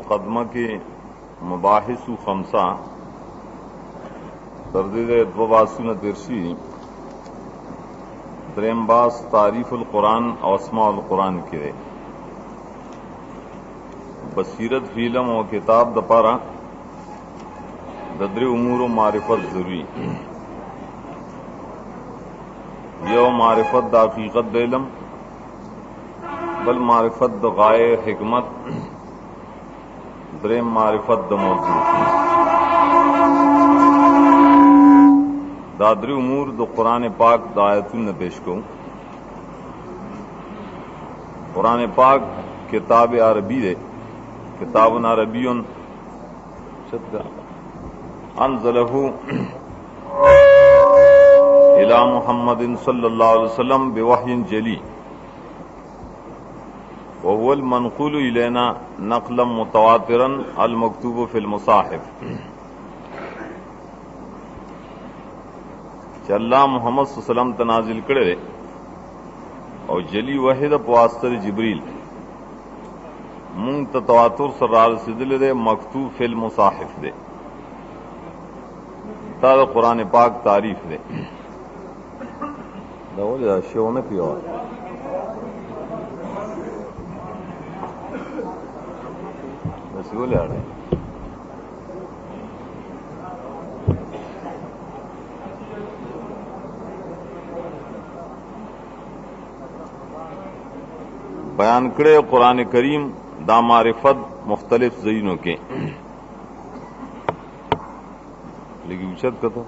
मुकदमा के मबाहिसु खमसा तरदीद द्ववासुन तिरसी द्रेमबास तारीफुल कुरान और अस्माउल कुरान के बसीरत फिल्म और किताब दपारा ददरे उमूर मारिफत जरूरी यो मारिफत द हकीकत द इल्म बल मारिफत द गाये हिकमत द्रेम मारिफत द मौजू दादरी उमूर द कुरान पाक द आयतुन पेश को कुरान पाक किताब अरबी दे किताब अरबियुन अनज़लहु इला मुहम्मदिन सल्लल्लाहु अलैहि वसल्लम बिवहयिन जली वहुवल मनक़ूल इलैना नक़लन मुतवातिरन अल मकतूब फिल मुसाहिफ कि अल्लाह मुहम्मद सल्लल्लाहु अलैहि वसल्लम तनाजिल करे और जली वहिद पवास्तर जिब्रील मुंग तवातुर सरार सिदिल दे मकतूब फिल मुसाहिफ दे तार कुरान पाक तारीफ दे दौल शो में पियो रसूल आ रहे बयान करे कुरान करीम दा मारिफत मुख्तलिफ ज़रीनों के लेकिन उचत कतो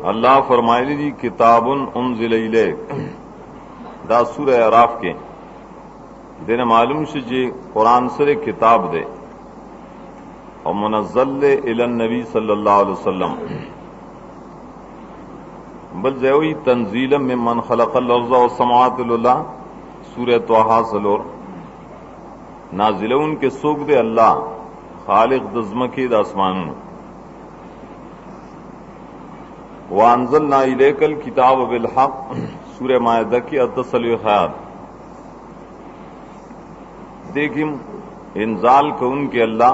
अल्लाह फरमाइली जी किताबुन उनज़िल इलैक दा सूरह अराफ के देने मालूम से जे कुरान सरे किताब दे और मुनज़्ज़ल इलन नबी सल्लल्लाहु अलैहि वसल्लम बल जैवी तंजीलम में मन खलक़ल अर्ज़ व समावात लुल्ला सूरह तोहा सलोर नाजिलउन के सोग दे अल्लाह खालिक दज़मकी द आसमान वांज़लना इलैकल किताब बिल हक़ सूरह माइदा की अतसल ख़यात देखिम इंजाल को उनके अल्लाह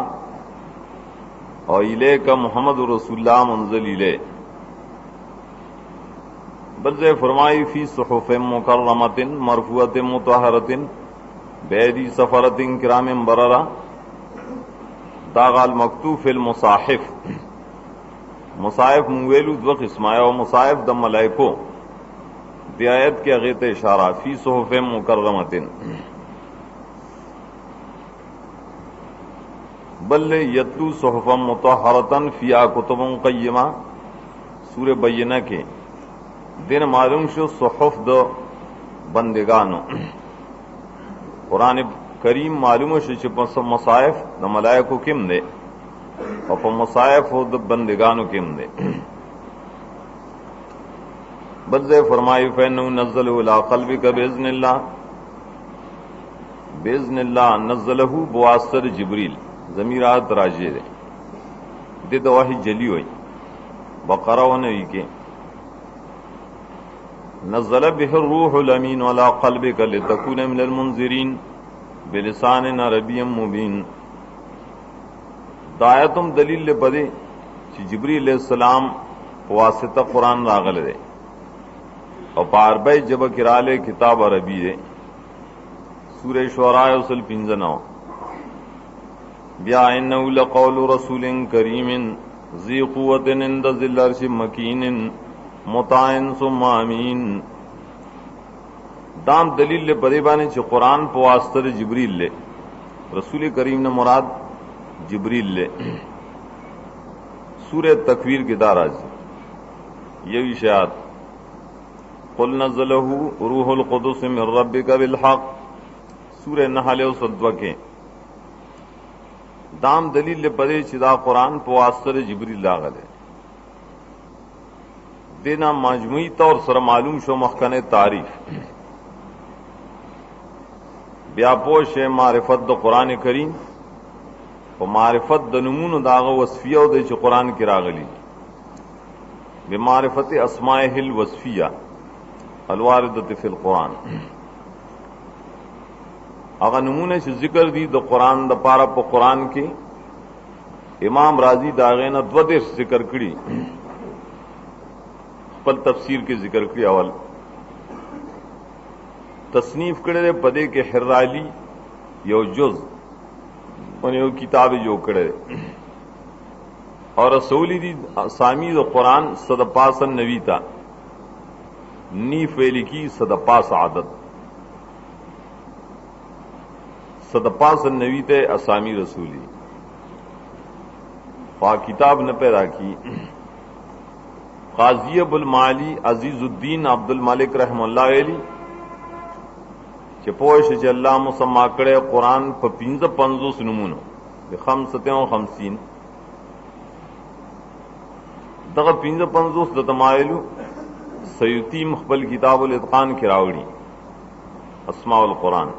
और इलैका मुहम्मद रसूलुल्लाह मुनज़्ज़ल इलै बल्ज़े फरमाई फी सुहुफ़िन मुकर्रमतिन मरफ़ूअतिन मुतहहरतिन बैदी सफरतिन किरामिन बररा दागाल मकतूब फिल मुसाहिफ मुसाहिफ मुवेलू दो किस्माय और मुसाहिफ द मलाइको दियायत के अगेत इशारा फी सुहुफ़िन मुकर्रमतिन बल्ले यत्लू सुहुफ़न मुतहहरतन फिया कुतुबुन क़य्यिमा सूरह बय्यना के दिन मालूम शो सुहुफ़ द बंदिगानो कुरान करीम मालूम शो मुसाहिफ द मलाइको किम दे और मुसाहिफ हो द बंदिगानो किम दे बल्ज़े फरमाई फ़इन्नहु नज़्ज़लहु अला क़ल्बिका बिइज़्निल्लाह नज़्ज़लहु बवासिर जिब्रील ज़मीरात राजे दे दे वही जली हुई बकरा होने के नज़्ज़ल बिहि रूहुल अमीन अला क़ल्बिका लितकूना मिनल मुनज़िरीन बिलिसान अरबिय्यिन मुबीन दायतुम दलील बदे कि जिब्रील अलैहिस्सलाम वासिता कुरान रागल दे और बारबई जब किराले किताब अरबी दे सूरह शुअरा उसल पिंजनो बिया इन्नहु लक़ौलु रसूलिन करीमिन ज़ी क़ुव्वतिन इंद ज़िल अर्शि मकीनिन मुताइन सुम्मा अमीन दाम दलील बदे बाने च कुरान पवास्तर जिब्रील ले रसूल करीम ने मुराद जिब्रील ले सूरह तकवीर की दाराज ये विषयात कुल नज़्ज़लहु रूहुल क़ुदुस मिन रब्बिका बिल हक़ सूरह नहल सद्वा के दाम दलील बदे चिदा कुरान पवास्तर जिब्रील लागल है देना मजमुई तौर सर मालूम शो मखकने तारीफ ब्यापोश मारिफत द कुरान करीम और मारिफत द नमून दाग वसफिया दे च कुरान की रागली बेमारिफत अस्माइहिल वसफिया अलवारिदत फिल कुरान هغه نمونه چې ذکر دي د قران د پاره په قران کې امام رازی داغه نه 2 ذکر کړي خپل تفسیر کې ذکر کړی اول تصنیف کړي په دې کې حرالی یو جز په یو کتاب جو کړي اور رسولی دی اسامی د قران صد پاسن نوی تا نی فعلی کی صد پاس عادت صد پاسن نوی تے اسامی رسولی فا کتاب نہ پیدا کی قاضی ابو المعالی عزیز الدین عبد المالک رحم اللہ علی چې پوښ چې الله مسما کړه قران په 55 نمونه د 55 دغه 55 د تمایلو سیوطی مخبل کتاب الاتقان کې راوړي اسماء القرآن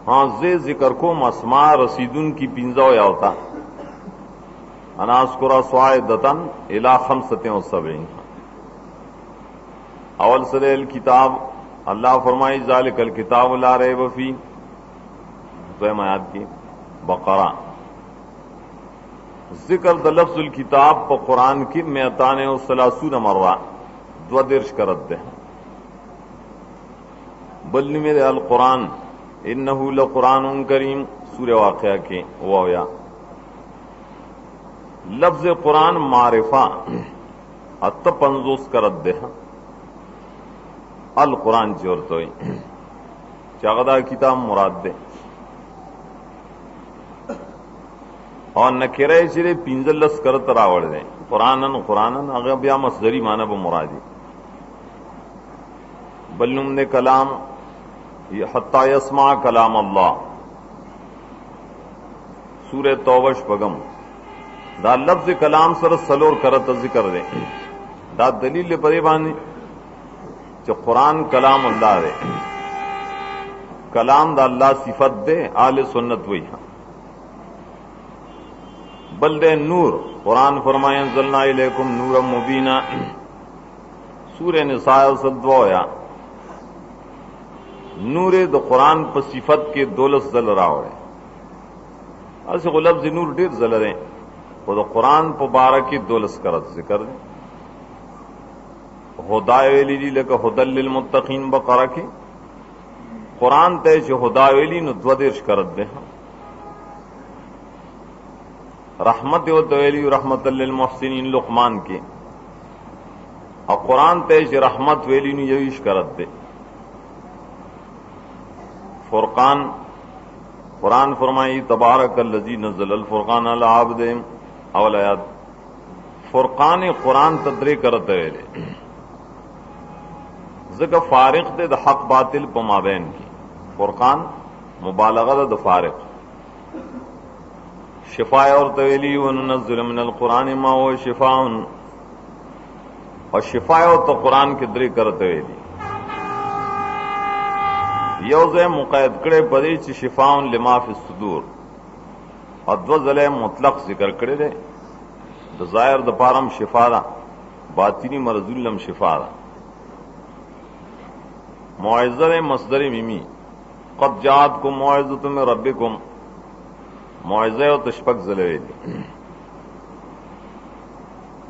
ہاں زی ذکر کو اسماء رسیدن کی 15 یا ہوتا انا اذکر صاعدتن الی 75 اول سره الکتاب اللہ فرمائی ذالک الکتاب لا ریب فی دویم آیات کی بقرہ ذکر د لفظ الکتاب په قرآن کی 230 مرہ 2 کرت دے بلنی میرے القرآن انہو لقرآن کریم سورہ واقعہ کے وویا لفظ قرآن معرفہ 58 کرت دے القرآن چورتوئی چاغدا کتاب مراد دے اور نکرے چرے 15 کرت راوڑ دیں قرآنن اگر بیا مصدری معنی با مرادی بلنم نے کلام حتی یسمع کلام اللہ سورہ توبہ شپگم دا لفظ کلام سر سلور کرت ذکر دیں دا دلیل پدے بانی کہ قرآن کلام اللہ دے کلام دا اللہ صفت دے آل سنت وہی ہاں بل دے نور قرآن فرمائے انزلنا الیکم نورا مبینا سورہ نساء صدویا نور د قرآن په صفت کې 12 ځل راوړي اسه لفظ نور ډیر ځل لري او د قرآن په باره کې 12 کرت ذکر دي هدای ویلی دی لکه هدل للمتقین بقره کې قرآن ته چې هدای ویلی نو 2 کرت ده رحمت و تویلی رحمت للمحسنین لقمان کے اور قرآن تیج رحمت ویلی نو یویش کرت دے فرقان قرآن فرمائی تبارک الذی نزل الفرقان علی عبد اول آیات فرقان قرآن تدری کرت ویلے ذکر فارق دے د حق باطل په مابین کی فرقان مبالغه د فارق شفاء اور تویلی وننزل من القرآن ما هو شفاء اور شفاء اور تو قرآن کے دری کرتے ویلی یوزے مقید کڑے پدی چی شفاء لما فی الصدور اور 2 ځله مطلق ذکر کړي دي د ظاهر د پارم شفا ده باطنی مرزولم شفا ده موعظه مصدر میمی قد جاءتکم موعظه من ربکم موعظه او تشفق ځله دي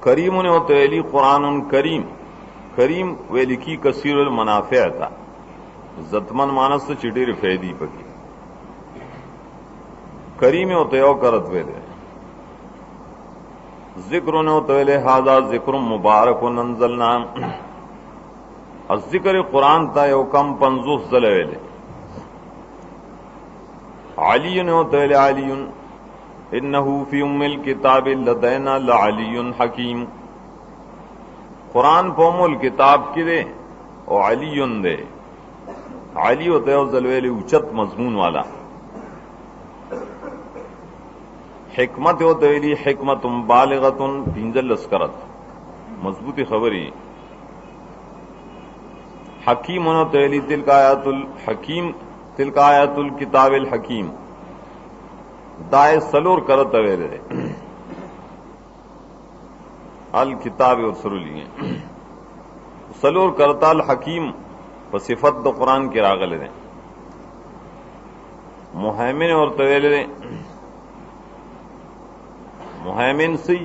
کریم نے ہوتے ویلی قرآن کریم کریم ویلی کی کثیر المنافع تھا زتمن مانس سے چٹیر فیدی پکی کریم ہوتے او کرت ویلے ذکر نے ہوتے ویلے ہاذا ذکر مبارک انزلنا الذکر قرآن تا یو کم 50 ځله ویلے علی نے ہوتے ویلے علی انہو فی ام الکتاب لدینا لعلی حکیم قرآن پا ام الکتاب کی دے او علی دے علی ہوتا ہے ذلویل اچت مضمون والا حکمت ہوتا ہے حکمت بالغت 15 کرت مضبوطی خبری حکیم ہوتا ہے تلک آیات الحکیم تلک آیات الکتاب الحکیم دائے سلور کرت ویلے الکتاب اور سرولی سلور کرتا الحکیم صفت د قرآن کے راغلے دیں मुहैमिन और तवेले मुहैमिन सी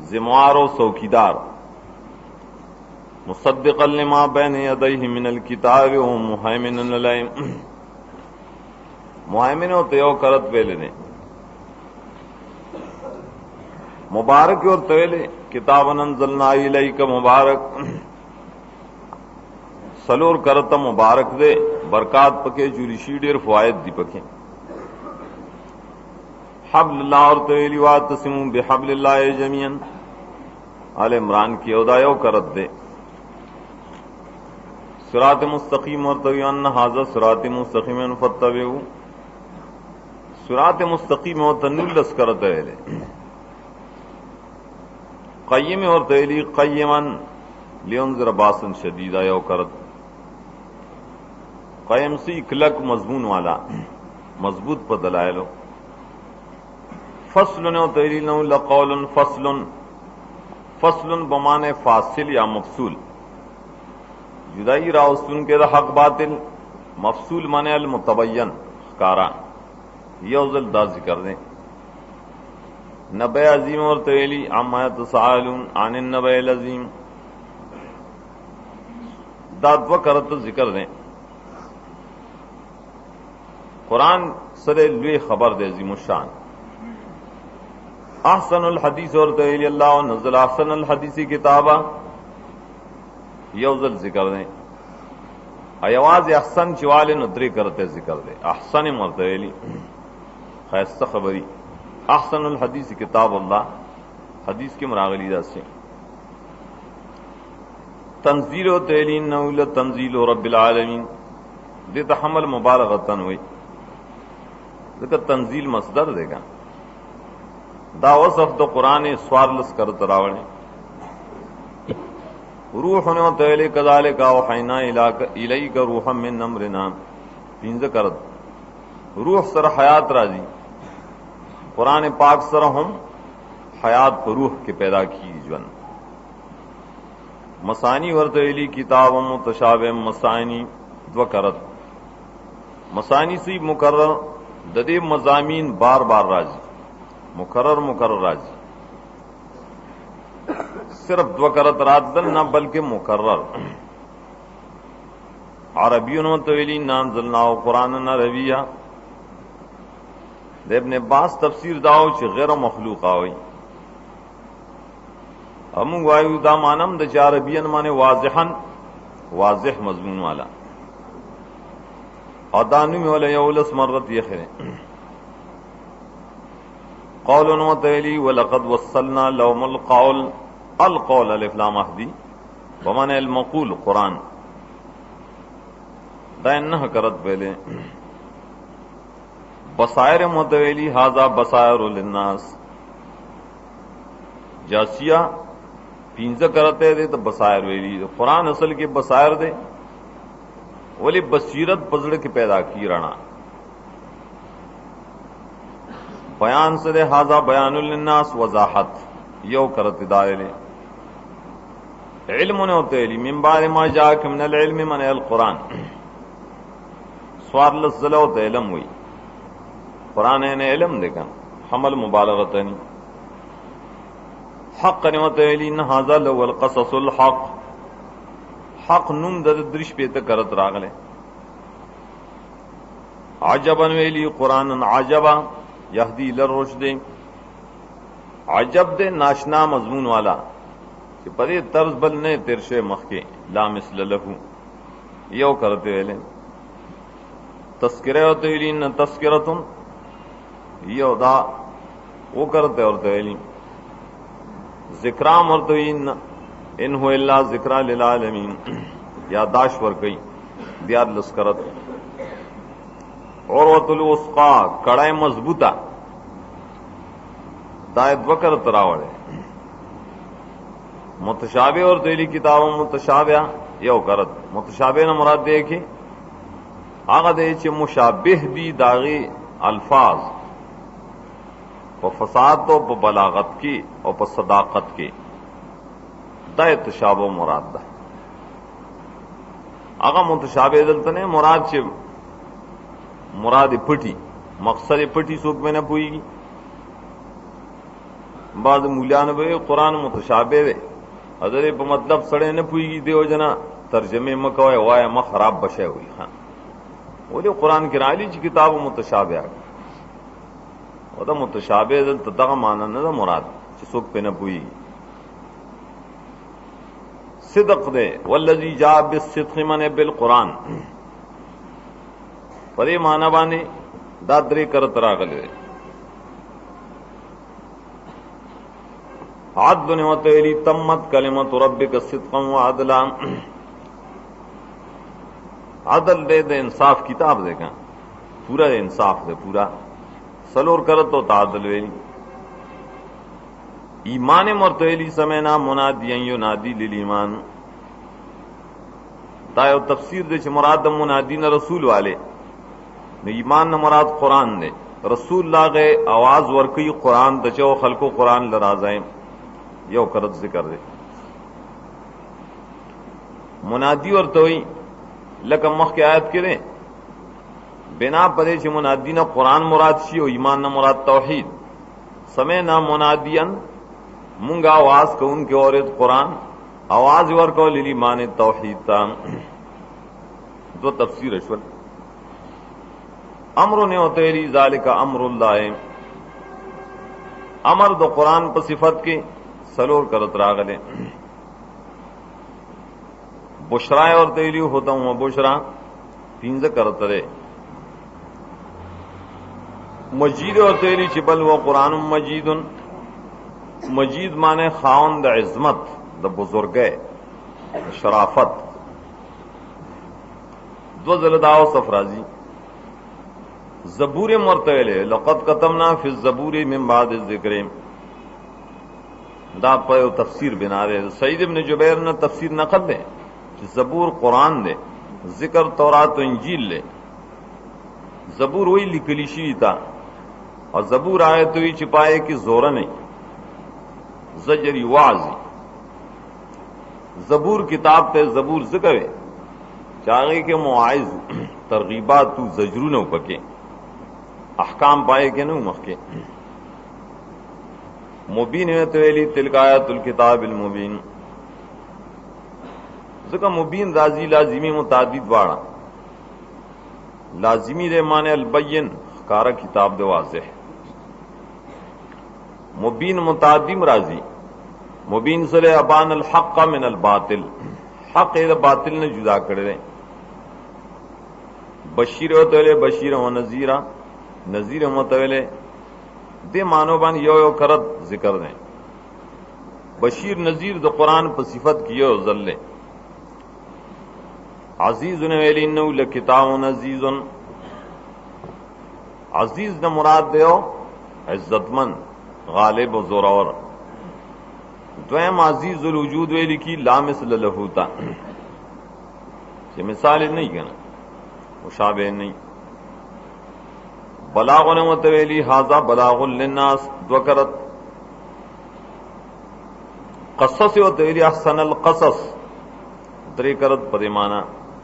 जिम्मेवार और चौकीदार मुसद्दिक़न लिमा बैन यदैहि मिनल किताब व मुहैमिनन अलैहि मुहैमिन और तयो करत वेले ने मुबारक और तवेले किताबन अंज़लना इलैका मुबारक सलोर करत मुबारक दे बरकात पके जुरिशी डेर फवायद दी पके हब्लुल्लाह और तवेली वातसिमू बिहब्लिल्लाह जमीअन आल इमरान की उदायो करत दे सिरात मुस्तकीम और तवीअन हाज़ा सिरात मुस्तकीम फत्तबिऊ सिरात मुस्तकीम और तनुल्लस करत वेले क़य्यिम और तवेली क़य्यमन लियुनज़िर बासन शदीदा यो करत क़य्यम सी इकलक मजमून वाला मजबूत पर दलाइलो फस्लुन और तवेली नौ लक़ौलुन फस्लुन बमाने फासिल या मफसूल जुदाई राउस्तुन के हक बातिल मफसूल माने अल मुतबय्यन कारा यौजल दा जिक्र दें नबे अजीम और तवेली अम्मा तसालून आनिन नबे अजीम दादव करत जिक्र दें कुरान सरे लुए खबर दे अजीम शान अहसनुल हदीस और तवेली अल्लाह नज़ल अहसनुल हदीसी किताबा यौजल जिक्र दें अयवाज अहसन चिवाले नुद्री करते जिक्र दे अहसन मरतवेली खैस्ता खबरी अहसनुल हदीस किताब अल्लाह हदीस के मुरागलीदा से तंजील व तैलीन नौल तंजील रब्बिल आलमीन दे तहमल मुबारकतन हुई देखा तंजील मसदर देगा दावस अफ्द कुरान स्वारलस कर तरावणे रूह ने तैले कदाले का वहैना इलाई का रूह में नम्रना पिंज करत रूह सर हयात राजी कुरान पाक सर हम हयात पर रूह के पैदा की जवन मसानी वर्तली किताब मुतशाबे मसानी द्व करत मसानी सी मुकर्रर ददे मजामीन बार बार राजी मुकर्रर राजी सिर्फ द्व करत रातन न बल्कि मुकर्रर अरबियों तवेली नाम जलनाओ कुरान न रविया इब्न अब्बास तफसीर दाओ च गैर मखलूका हुई हम वायु दा मानम द अरबियन माने वाज़िहन वाज़िह मजमून वाला और दानु में वाले यौलस मर्रत ये खिरे कौलन व तैली व लक़द वस्सलना लहुमुल क़ौल अल कौल अलिफ लाम अहदी बमाने अल मक़ूल कुरान दायन्नह करत पहले बसायर मुतवेली हाजा बसायर लिन्नास जासिया पिंज करते दे तो बसायर वेली कुरान असल के बसायर दे वली बसीरत पजड़ के पैदा की राना बयान से दे हाजा बयानुल लिन्नास वजाहत यो करत दायरे इल्म ने होते मिन बाद मा जाक मिनल इल्म मन अल कुरान स्वारलस जलो होते इल्म हुई कुरान ने इल्म देखा हमल मुबालगतनी हक नवतली न हाजा लवल कससुल हक हक नुम दद दृश पे करत रागले आजबन वेली कुरान आजबा यहदी लर रुशदे आजब दे नाशना मजमून वाला कि पदे तर्ज बल ने तिरशे मखके ला मिसल लहू यो करते वेले तस्किरे होते वेली न तस्किरतुन यो दा वो करते और तेली जिक्राम और तो इन हो इल्ला जिक्रा लिल आलमीन यादाश वर कई दियार लस्करत और वतुल उसका कड़ाई मजबूता दायद वकर तरावड़े मुतशाबे और तेली किताबों मुतशाबिया यो करत मुतशाबे न मुराद देखी आगा दे चे मुशाबिह दी दागी अल्फाज व फसाद तो बलागत की और प सदाकत की दाय तशाबो मुराद दा आगा मुतशाबे दलतने मुराद चे मुराद पटी मकसद पटी सोक में न पुईगी। बाद मूल्यान बे कुरान मुतशाबे वे अदरे पे मतलब सड़े न पुईगी देव जना तर्जमे मकवे वाया म खराब बशे हुई खान बोले कुरान की रायली की किताब मुतशाबे आ वदा मुतशाबे दल तदा माना न मुराद सोक पे न पुईगी। सिदक दे वल्लजी जा बिस्सिद्क़ि मन बिल कुरान परे माना बाने दादरे करत रागले आदल वतली तम्मत कलिमत रब्बिक सिद्क़न व अदला आदल दे इंसाफ किताब देखा पूरा इंसाफ दे पूरा सलोर करत तो तादल वेली ईमान मरतली समेना मुनादियन युनादी लिल ईमान तायो तफसीर दे मुराद मुनादी न रसूल वाले न ईमान न मुराद कुरान दे रसूल लागे आवाज वर्की कुरान दचो खलको कुरान लराजाए यो करत जिक्र दे मुनादी और तोई लका मख के आयत के दे बिना पदे च मुनादी न कुरान मुराद शी और ईमान न मुराद तौहीद समय ना मुनादियन मुंगा आवाज को उनके औरत कुरान आवाज वर को लिली मान तौहीद ता दो तफसीर अश्वल अमर ने तेरी जालिका अमरुल्लाह अमर दो कुरान पर सिफत के सलोर करत रागले बुशराए और तेली होता हूं बुशरा तीन से करत रे मजीद और तेरी चिबल वो कुरान मजीदुन मजीद माने खाउन द इज्मत द बुजुर्गे शराफत दो जलदाओ सफराजी जबूर मरतले लक़द कतमना फिर जबूर मिन बाद जिक्र दा पर तफसीर बिना दे सईद इब्न जुबैर ने तफसीर नकल दे जबूर कुरान दे जिक्र तौरात इंजील ले जबूर वही लिखलिशी था और जबूर आए तो ही छिपाए कि जोरा नहीं जजरी वाजी जबूर किताब ते जबूर जिक्र चाहे के मुआइज तरगीबात तू जजरू न पके अहकाम पाए के न मके मुबीन है तवेली तिलकायतुल किताबिल मुबीन जिक्र मुबीन राजी लाजिमी मुतादिद वाड़ा लाजिमी रे माने अलबय्यन कार किताब दे वाज़ेह मुबीन मुतादिम राजी मुबीन सरे अबान अल हक़ मिन अल बातिल हक़ ए बातिल ने जुदा कर दे बशीर तवेले बशीर व नजीरा नजीर मतवेले दे मानोबान यो करत जिक्र दें बशीर नजीर दो कुरान पर सिफत कियो जल्ले अजीजुन वेलिन्नहु लकिताबुन अजीजुन अजीज न मुराद दो इज्जतमंद गालिब व जोरावर द्वैम अजीजुल वजूद वे लिखी लामिसल लहूता ये मिसाल नहीं कहना मुशाबे नहीं बलागुन मतवेली हाजा बलागुल लिन्नास द्वकरत क़सस व तवेली अहसनल क़सस तरीकरत परिमाना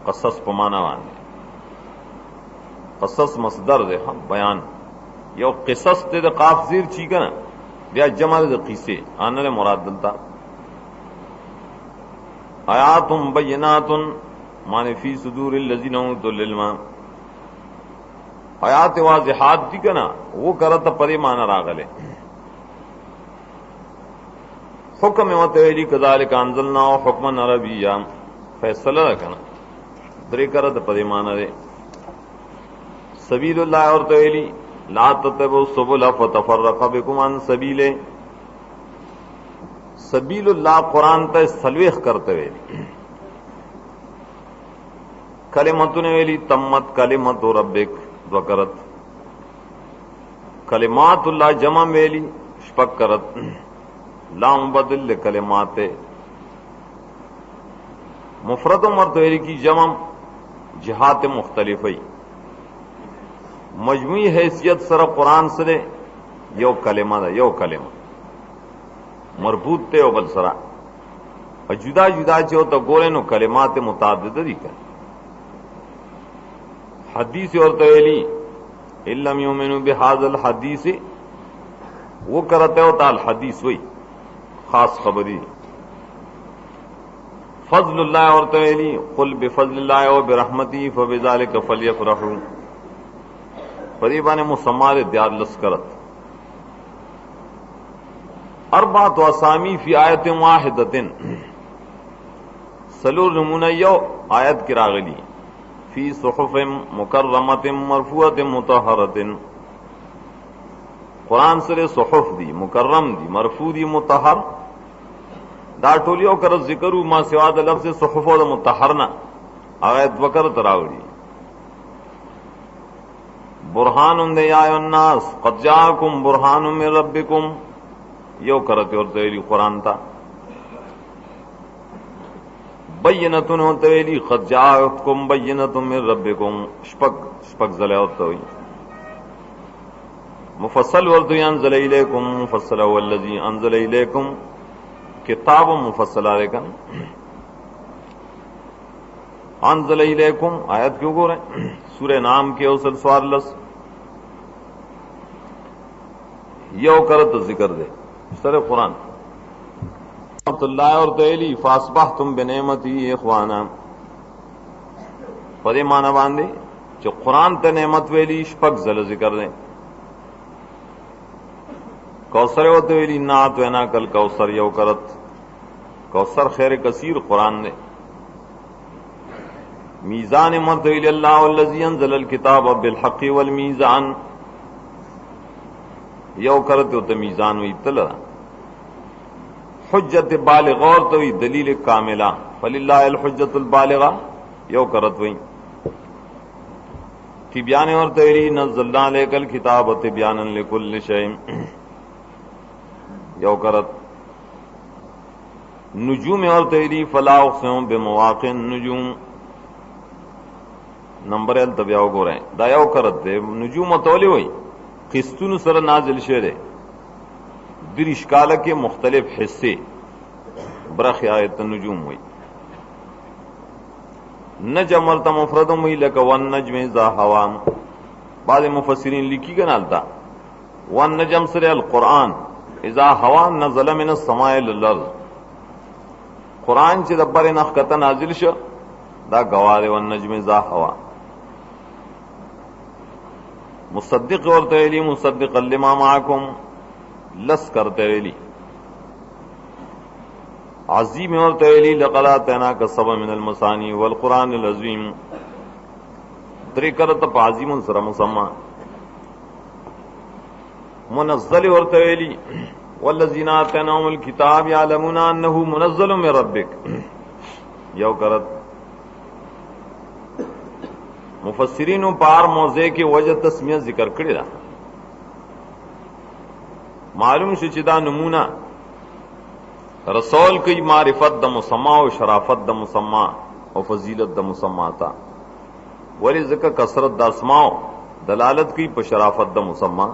क़सस पमाना वाने क़सस मसदर दे हम बयान यो क़िसस ते काफ जीर चीका ना या जमल दे क़िसे आने मुराद दलता आयातुम बय्यिनातुन माने फी सुदूरिल लज़ीना उतुल इल्मा आयात वाज़िहात दी कना वो करत परिमाना रागले हुक्म वतवेली कज़ालिका अंज़लना हुक्मन अरबिय्या फैसला कना दरे करत परिमाना रे सबीलुल्लाह और तवेली ला ततबु सुबुल फतफर्रक़ बिकुम अन सबीले सबीलुल्लाह कुरान ते सलवेख करते वेली कलिमतुन वेली तम्मत कलिमतु रब्बिक वकरत कलिमातुल्लाह जमा वेली शपक करत ला मुबद्दिल कलिमाते मुफरद मर्तवेली की जमा जिहात मुख्तलिफ़ई मजमुई हैसियत सर कुरान सरे यो कलिमा दा यो कलिमा मरबूत ते बल सरा और जुदा जुदा चो तो गोरे नो कलिमात मुतादिद दी कर हदीस और तवेली इल्लम युमिनु बिहाज़ल हदीस, वो करते होता अल हदीस वही खास खबरी। फज़लुल्लाह और तवेली कुल बिफज़लिल्लाह व बिरहमती फबिज़ालिका फलियफ़रहू, फरीबाने मुसम्मार दियार लस्करत अरबात असामी फी आयत वाहिदतिन, सलूर नमूना यो आयत की रागली फी सुहुफ़िन मुकर्रमतिन मरफूअतिन मुतहरतिन, कुरान सरे सुहुफ दी, मुकर्रम दी, मरफू दी, मुतहर दा टोलियो कर जिक्रू मा सिवाद लफ्ज़ सुहुफ व मुतहरना आयत वकर तरावड़ी। बुरहानुन दे या अन्नास क़द जाअकुम बुरहानुम मिन रब्बिकुम, यो करते और तवेली कुरान था। बय्यनतुन और तवेली क़द जाअकुम बय्यनतुम मिन रब्बिकुम, शपक ज़ले और तवेली मुफस्सल वर्दु अंज़ल इलैकुम मुफस्सल वल्लज़ी अंज़ल इलैकुम किताब मुफस्सल आलेकन अंज़ल इलैकुम आयत क्यों को रहे सूर्य नाम के उसल सवार लस यो करत जिक्र दे सर कुरान और तैली फासबाह तुम बेनेमती इख्वाना, पदे माना बांधे जो कुरान ते नेमत वेली शपक जल जिक्र दे। कौसर होते वेली नात वेना कल कौसर यो करत, कौसर खैर कसीर कुरान ने। मीजान मत अल्लाह वल्लज़ी अंज़ल किताब बिल हक़ वल मीजान, यो करत होते मीजान वही तला हुज्जत बालिगा और तो दलील कामिला फलिल्लाहिल हुज्जतुल बालिगा, यो करत वही तिब्यान और तैरी नज़्ज़लना अलैकल किताब तिब्यानन लिकुल्लि शैइन, यो करत नुजूम और तैरी फला उक़सिमु बिमवाक़िन नुजूम, नंबर एल तबियाओ को रहे दायाओ करत दे नुजूम तोले हुई किस्तुन सर नाजिल शेरे दिरिशकाल के मुख्तलिफ हिस्से बरख आयत नुजूम हुई। नजम मरता मुफरदम हुई लक वन नजम जा हवाम, बाद मुफस्सिरीन लिखी का नालता वन नजम सर अल कुरान इजा हवा नज़ल मिन समाइल लर्ज़, कुरान चे दब्बर नखकता नाजिल शो दा गवारे वन नजम जा हवा। मुसद्दिक़ और तैली मुसद्दिक़ लिमा माकुम लस कर तैली अज़ीम और तैली लक़द आतैनाका सबअ मिनल मसानी वल क़ुरानिल अज़ीम, तरी करत अज़ीम सरा मुसम्मा। मुनज़्ज़ल और तैली वल्लज़ीना आतैनाहुमुल किताब यअलमूना अन्नहु मुनज़्ज़लुम मिन रब्बिक, यो करत मुफस्सिरीन पार मौज़े के वजह तस्मिया जिक्र कड़ी रहा। मालूम शुचिदा नमूना रसौल की मारिफत द मुसम्मा और शराफत द मुसम्मा और फजीलत द मुसम्मा था, वली ज़िक्र कसरत द अस्माओ दलालत की पर शराफत द मुसम्मा।